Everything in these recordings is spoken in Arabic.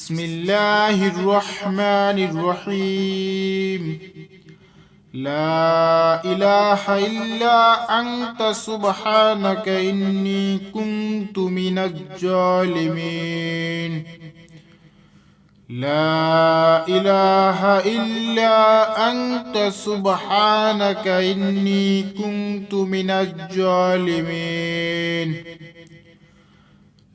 بسم الله الرحمن الرحيم. لا إله إلا أنت سبحانك إني كنت من الظالمين. لا إله إلا أنت سبحانك إني كنت من الظالمين.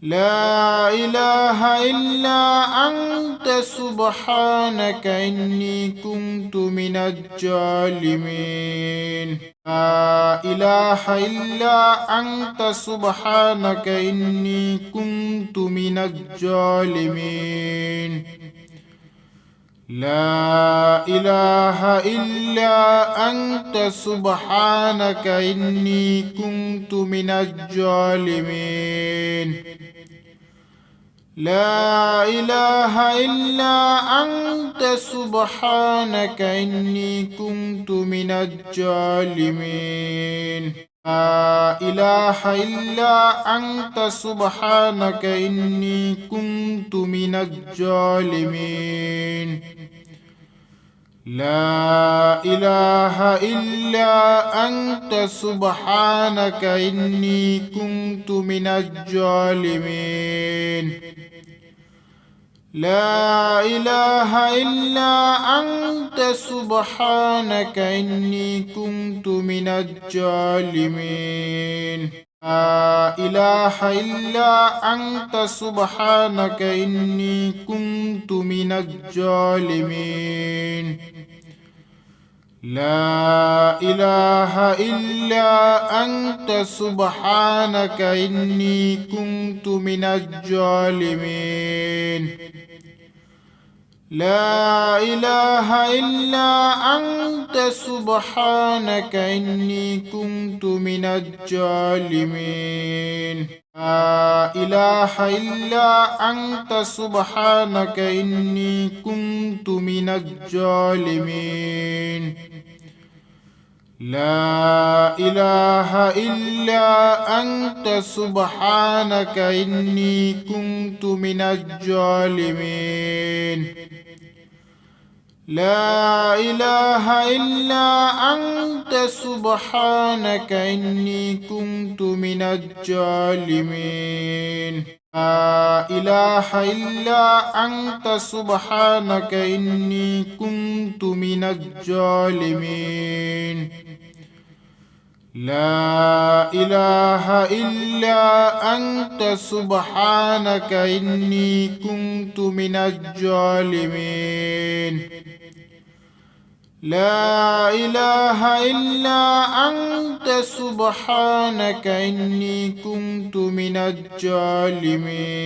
لا إله إلا أنت سبحانك إني كنت من الظالمين. لا إله إلا أنت سبحانك إني كنت من الظالمين. لا إله إلا أنت سبحانك إني كنت من الظالمين. لا إله إلا أنت سبحانك إني كنت من الظالمين. لا إله إلا أنت سبحانك إني كنت من الظالمين. لا إله إلا أنت سبحانك إني كنت من الظالمين. لا إله إلا أنت سبحانك إني كنت من الظالمين. لا إله إلا أنت سبحانك إني كنت من الظالمين. لا إله إلا أنت سبحانك إني كنت من الظالمين. لا إله إلا أنت سبحانك إني كنت من الظالمين. لا إله إلا أنت سبحانك إني كنت من الظالمين. لا إله إلا أنت سبحانك إني كنت من الظالمين. لا إله إلا أنت سبحانك إني كنت من الظالمين. لا إله إلا أنت سبحانك إني كنت من الظالمين. لا إله إلا أنت سبحانك إني كنت من الظالمين. لا إله إلا أنت سبحانك إني كنت من الظالمين.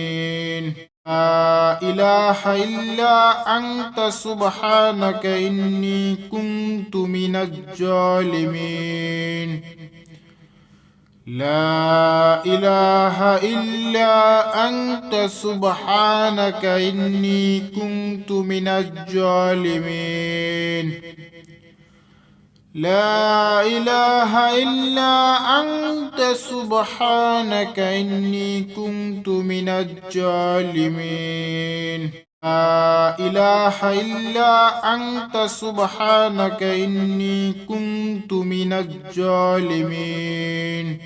لا إله إلا أنت سبحانك إني كنت من الظالمين. لا إله إلا أنت سبحانك إني كنت من الظالمين. لا إله إلا أنت سبحانك إني كنت من الظالمين. لا إله إلا أنت سبحانك إني كنت من الظالمين.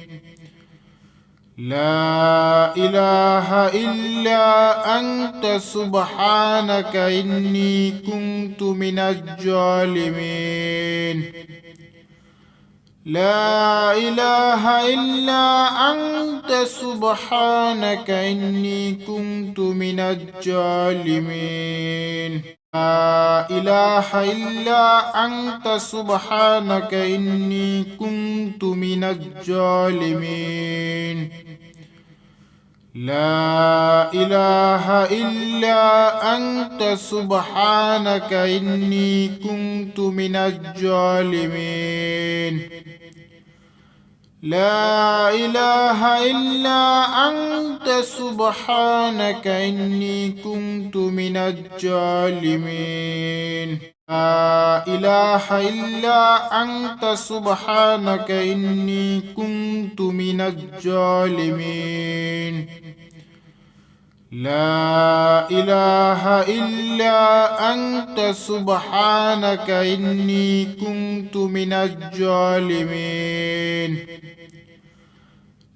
لا إله إلا أنت سبحانك إني كنت من الظالمين. لا إله إلا أنت سبحانك إني كنت من الظالمين. لا إله إلا أنت سبحانك إني كنت من الظالمين. لا إله إلا أنت سبحانك إني كنت من الظالمين. لا إله إلا أنت سبحانك إني كنت من الظالمين. لا إله إلا أنت سبحانك إني كنت من الظالمين. لا إله إلا أنت سبحانك إني كنت من الظالمين.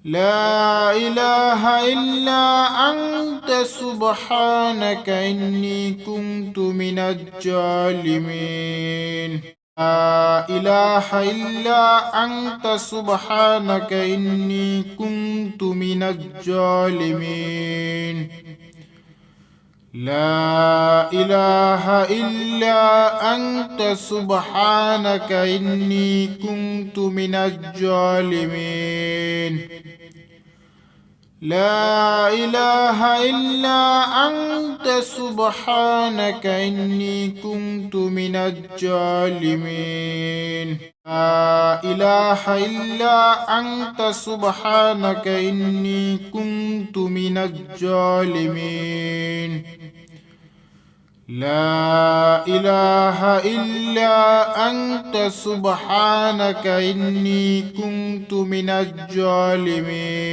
لا إله إلا أنت سبحانك إني كنت من الظالمين. لا إله إلا أنت سبحانك إني كنت من الظالمين. لا إله إلا أنت سبحانك إني كنت من الظالمين. لا إله إلا أنت سبحانك إني كنت من الظالمين. لا إله إلا أنت سبحانك إني كنت من الظالمين. لا إله إلا أنت سبحانك إني كنت من الظالمين.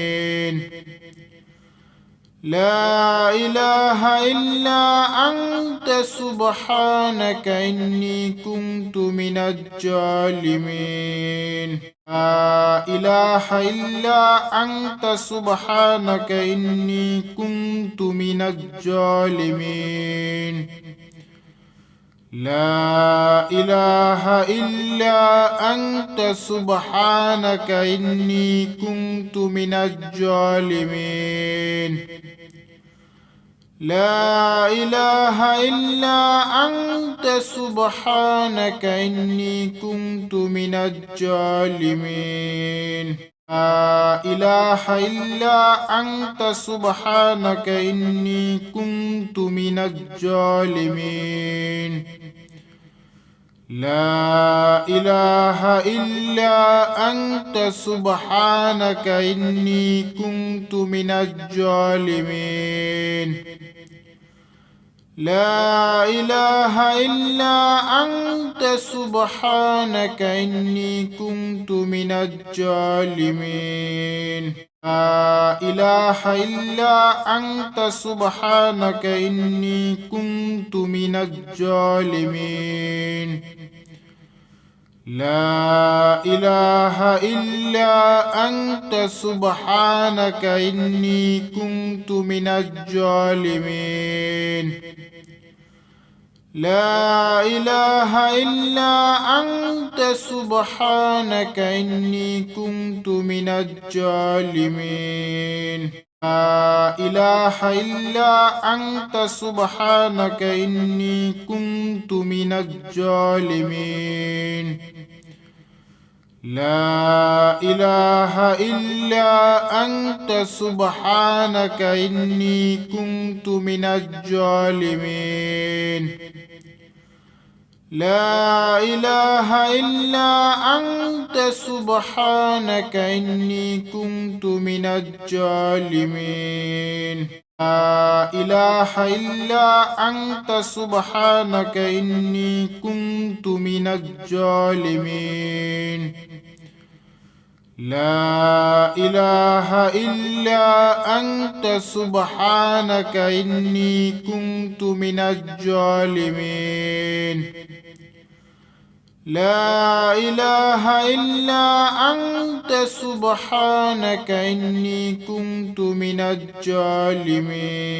لا إله إلا أنت سبحانك إني كنت من الظالمين. لا إله إلا أنت سبحانك إني كنت من الظالمين. لا إله إلا أنت سبحانك إني كنت من الظالمين. لا إله إلا أنت سبحانك إني كنت من الظالمين. لا إله إلا أنت سبحانك إني كنت من الظالمين. لا إله إلا أنت سبحانك إني كنت من الظالمين. لا إله إلا أنت سبحانك إني كنت من الظالمين. لا إله إلا أنت سبحانك إني كنت من الظالمين. لا إله إلا أنت سبحانك إني كنت من الظالمين. لا إله إلا أنت سبحانك إني كنت من الظالمين. لا إله إلا أنت سبحانك إني كنت من الظالمين. لا إله إلا أنت سبحانك إني كنت من الظالمين. لا إله إلا أنت سبحانك إني كنت من الظالمين. لا إله إلا أنت سبحانك إني كنت من الظالمين. لا إله إلا أنت سبحانك إني كنت من الظالمين. لا إله إلا أنت سبحانك إني كنت من الظالمين.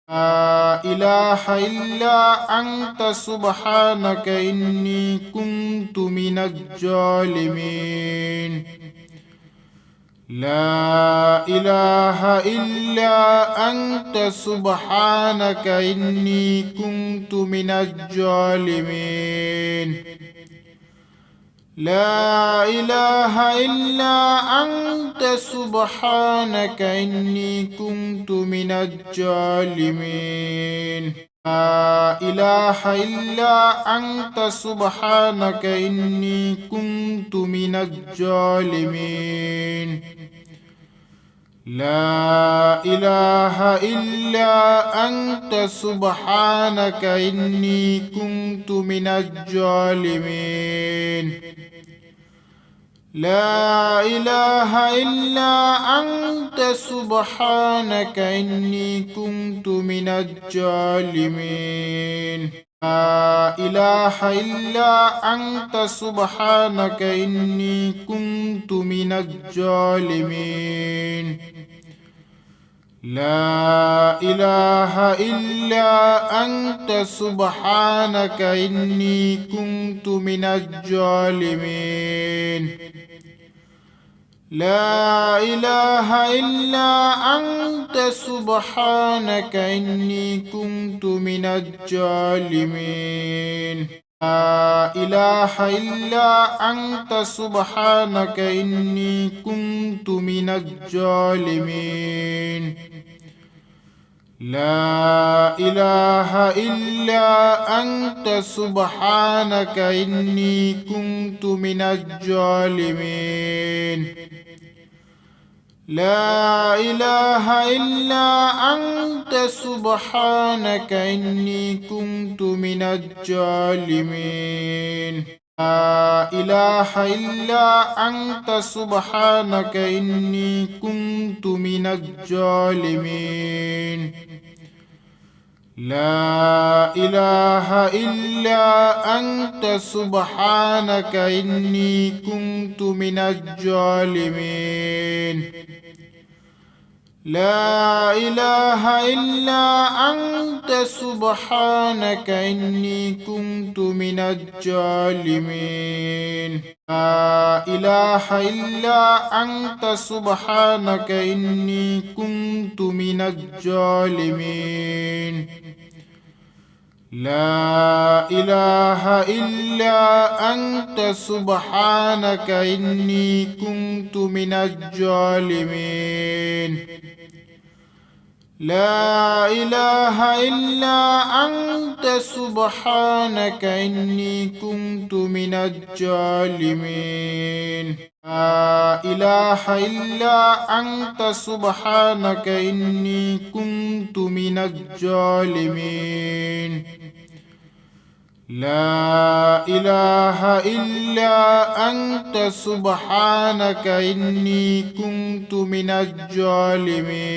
لا إله إلا أنت سبحانك إني كنت من الظالمين. لا إله إلا أنت سبحانك إني كنت من الظالمين. لا إله إلا أنت سبحانك إني كنت من الظالمين. لا إله إلا أنت سبحانك إني كنت من الظالمين. لا إله إلا أنت سبحانك إني كنت من الظالمين. لا إله إلا أنت سبحانك إني كنت من الظالمين لا إله إلا أنت سبحانك إني كنت من الظالمين لا إله إلا أنت سبحانك إني كنت من الظالمين لا إله إلا أنت سبحانك إني كنت من الظالمين لا إله إلا أنت سبحانك إني كنت من الظالمين لا إله إلا أنت سبحانك إني كنت من الظالمين لا إله إلا أنت سبحانك إني كنت من الظالمين لا إله إلا أنت سبحانك إني كنت من الظالمين لا إله إلا أنت سبحانك إني كنت من الظالمين لا إله إلا أنت سبحانك إني كنت من الظالمين لا إله إلا أنت سبحانك إني كنت من الظالمين لا إله إلا أنت سبحانك إني كنت من الظالمين لا إله إلا أنت سبحانك إني كنت من الظالمين لا إله إلا أنت سبحانك إني كنت من الظالمين لا إله إلا أنت سبحانك إني كنت من الظالمين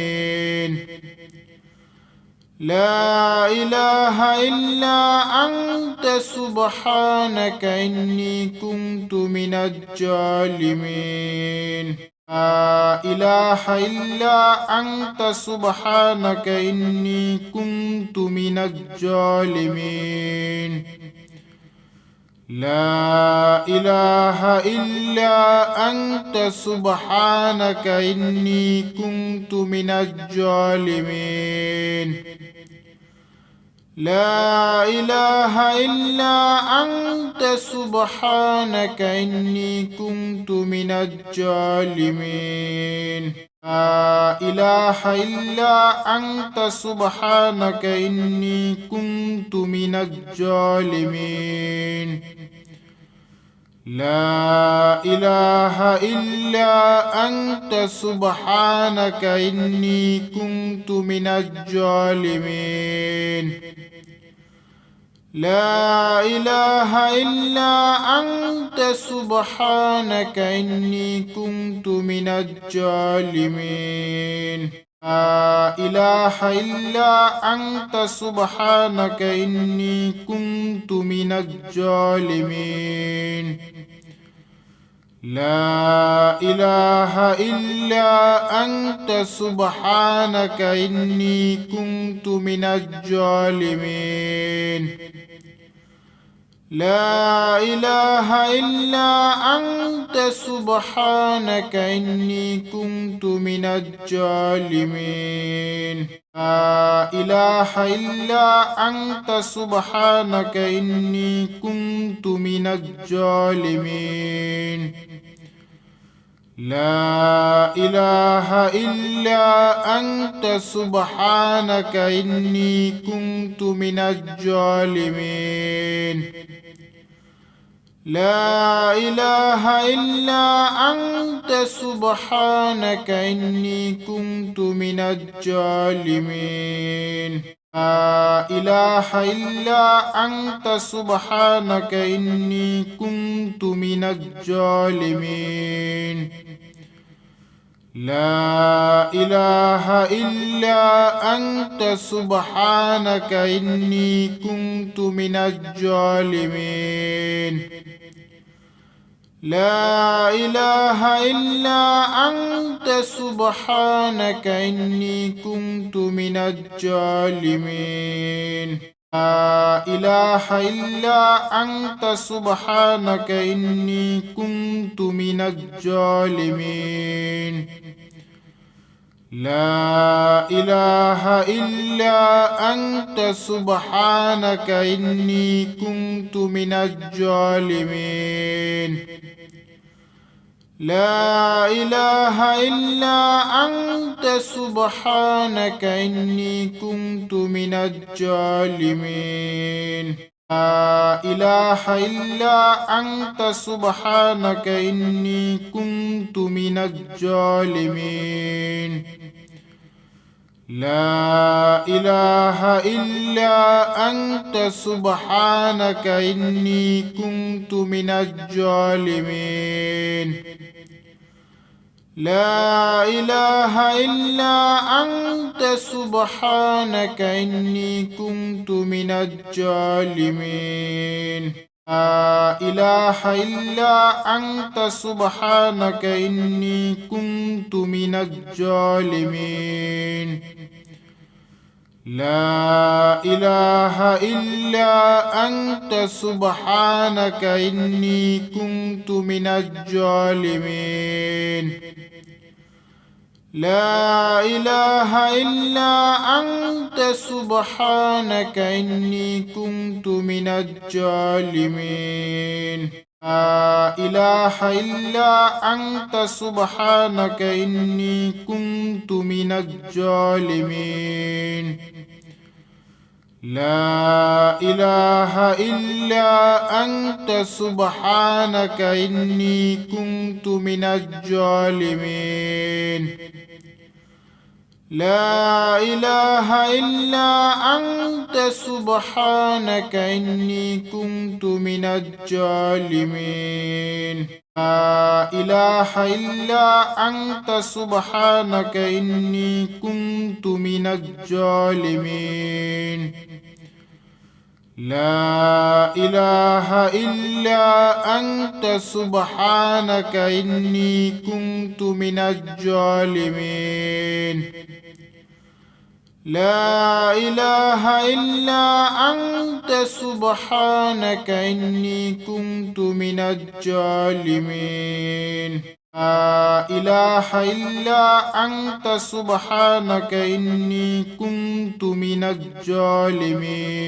لا إله إلا أنت سبحانك إني كنت من الظالمين لا إله إلا أنت سبحانك إني كنت من الظالمين لا إله إلا أنت سبحانك إني كنت من الظالمين لا إله إلا أنت سبحانك إني كنت من الظالمين لا إله إلا أنت سبحانك إني كنت من الظالمين لا إله إلا أنت سبحانك إني كنت من الظالمين لا إله إلا أنت سبحانك إني كنت من الظالمين لا إله إلا أنت سبحانك إني كنت من الظالمين لا إله إلا أنت سبحانك إني كنت من الظالمين لا إله إلا أنت سبحانك إني كنت من الظالمين لا إله إلا أنت سبحانك إني كنت من الظالمين لا إله إلا أنت سبحانك إني كنت من الظالمين لا إله إلا أنت سبحانك إني كنت من الظالمين لا إله إلا أنت سبحانك إني كنت من الظالمين لا إله إلا أنت سبحانك إني كنت من الظالمين لا إله إلا أنت سبحانك إني كنت من الظالمين لا إله إلا أنت سبحانك إني كنت من الظالمين لا إله إلا أنت سبحانك إني كنت من الظالمين لا إله إلا أنت سبحانك إني كنت من الظالمين لا إله إلا أنت سبحانك إني كنت من الظالمين لا إله إلا أنت سبحانك إني كنت من الظالمين لا إله إلا أنت سبحانك إني كنت من الظالمين لا إله إلا أنت سبحانك إني كنت من الظالمين لا إله إلا أنت سبحانك إني كنت من الظالمين لا إله إلا أنت سبحانك إني كنت من الظالمين لا إله إلا أنت سبحانك إني كنت من الظالمين لا إله إلا أنت سبحانك إني كنت من الظالمين لا إله إلا أنت سبحانك إني كنت من الظالمين لا إله إلا أنت سبحانك إني كنت من الظالمين لا إله إلا أنت سبحانك إني كنت من الظالمين لا إله إلا أنت سبحانك إني كنت من الظالمين لا إله إلا أنت سبحانك إني كنت من الظالمين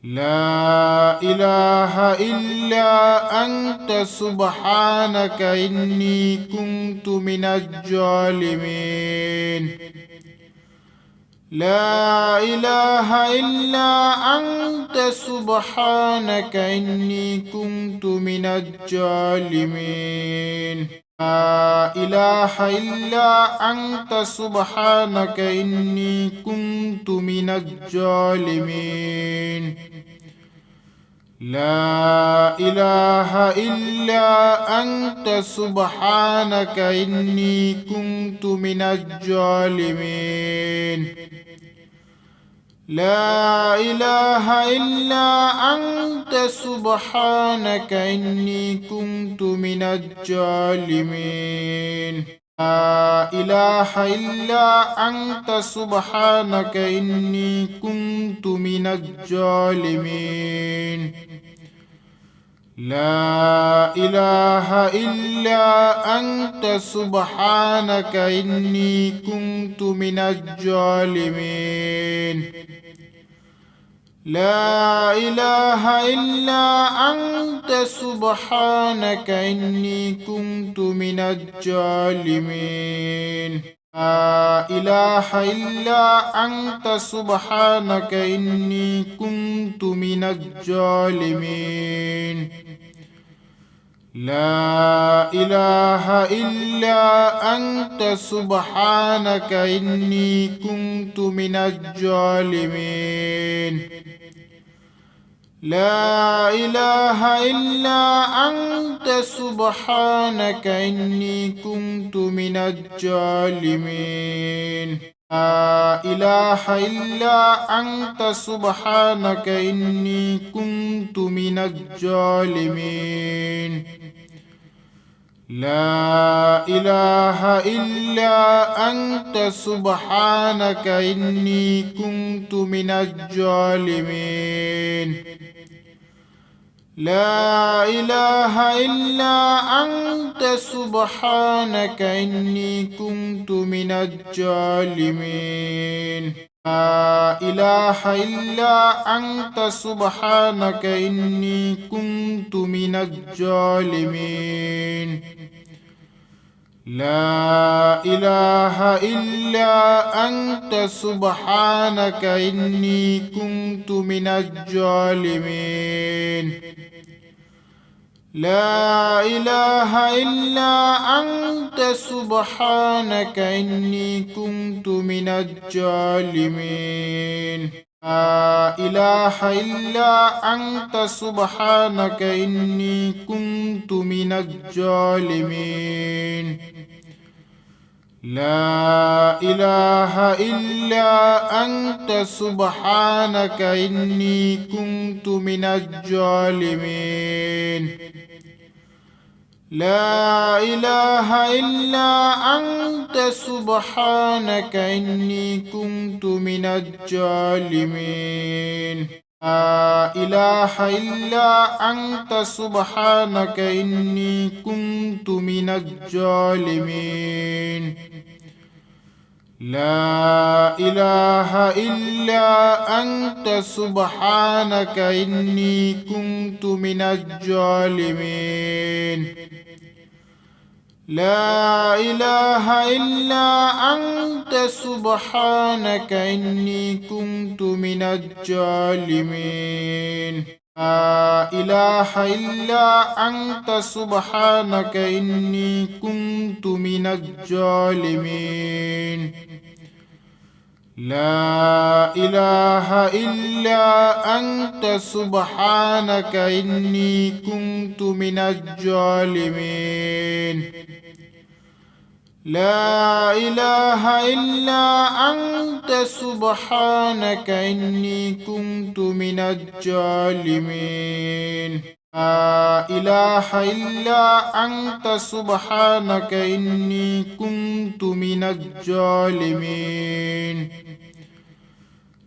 لا إله إلا أنت سبحانك إني كنت من الظالمين لا إله إلا أنت سبحانك إني كنت من الظالمين لا إله إلا أنت سبحانك إني كنت من الظالمين لا إله إلا أنت سبحانك إني كنت من الظالمين لا إله إلا أنت سبحانك إني كنت من الظالمين لا إله إلا أنت سبحانك إني كنت من الظالمين لا إله إلا أنت سبحانك إني كنت من الظالمين لا إله إلا أنت سبحانك إني كنت من الظالمين لا إله إلا أنت سبحانك إني كنت من الظالمين لا إله إلا أنت سبحانك إني كنت من الظالمين لا إله إلا أنت سبحانك إني كنت من الظالمين لا إله إلا أنت سبحانك إني كنت من الظالمين لا إله إلا أنت سبحانك إني كنت من الظالمين لا إله إلا أنت سبحانك إني كنت من الظالمين لا إله إلا أنت سبحانك إني كنت من الظالمين لا إله إلا أنت سبحانك إني كنت من الظالمين لا إله إلا أنت سبحانك إني كنت من الظالمين لا إله إلا أنت سبحانك إني كنت من الظالمين لا إله إلا أنت سبحانك إني كنت من الظالمين لا إله إلا أنت سبحانك إني كنت من الظالمين لا إله إلا أنت سبحانك إني كنت من الظالمين لا إله إلا أنت سبحانك إني كنت من الظالمين لا إله إلا أنت سبحانك إني كنت من الظالمين لا إله إلا أنت سبحانك إني كنت من الظالمين لا إله إلا أنت سبحانك إني كنت من الظالمين لا إله إلا أنت سبحانك إني كنت من الظالمين لا إله إلا أنت سبحانك إني كنت من الظالمين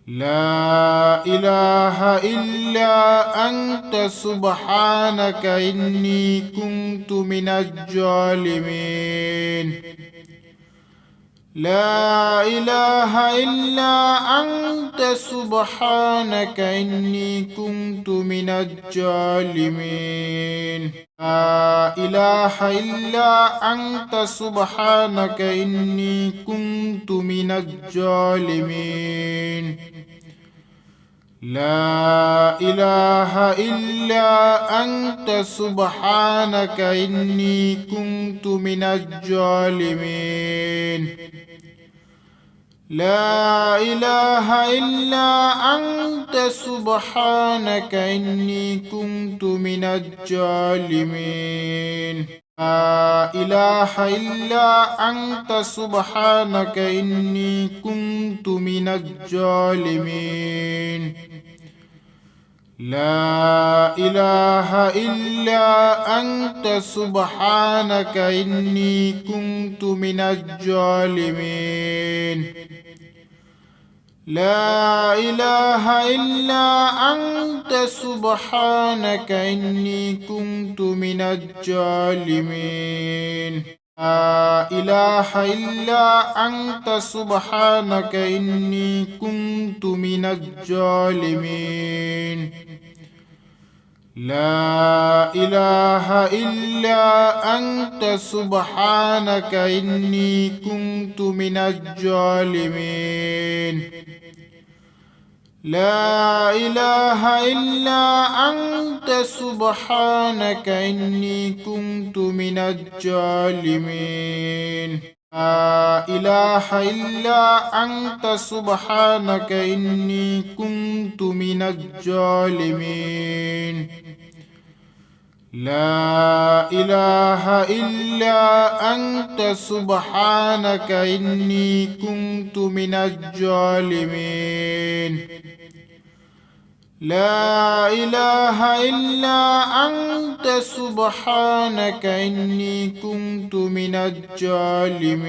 لا إله إلا أنت سبحانك إني كنت من الظالمين لا إله إلا أنت سبحانك إني كنت من الظالمين لا إله إلا أنت سبحانك إني كنت من الظالمين لا إله إلا أنت سبحانك إني كنت من الظالمين لا إله إلا أنت سبحانك إني كنت من الظالمين لا إله إلا أنت سبحانك إني كنت من الظالمين لا إله إلا أنت سبحانك إني كنت من الظالمين لا إله إلا أنت سبحانك إني كنت من الظالمين لا إله إلا أنت سبحانك إني كنت من الظالمين لا إله إلا أنت سبحانك إني كنت من الظالمين لا إله إلا أنت سبحانك إني كنت من الظالمين لا إله إلا أنت سبحانك إني كنت من الظالمين لا إله إلا أنت سبحانك إني كنت من الظالمين لا إله إلا أنت سبحانك إني كنت من الظالمين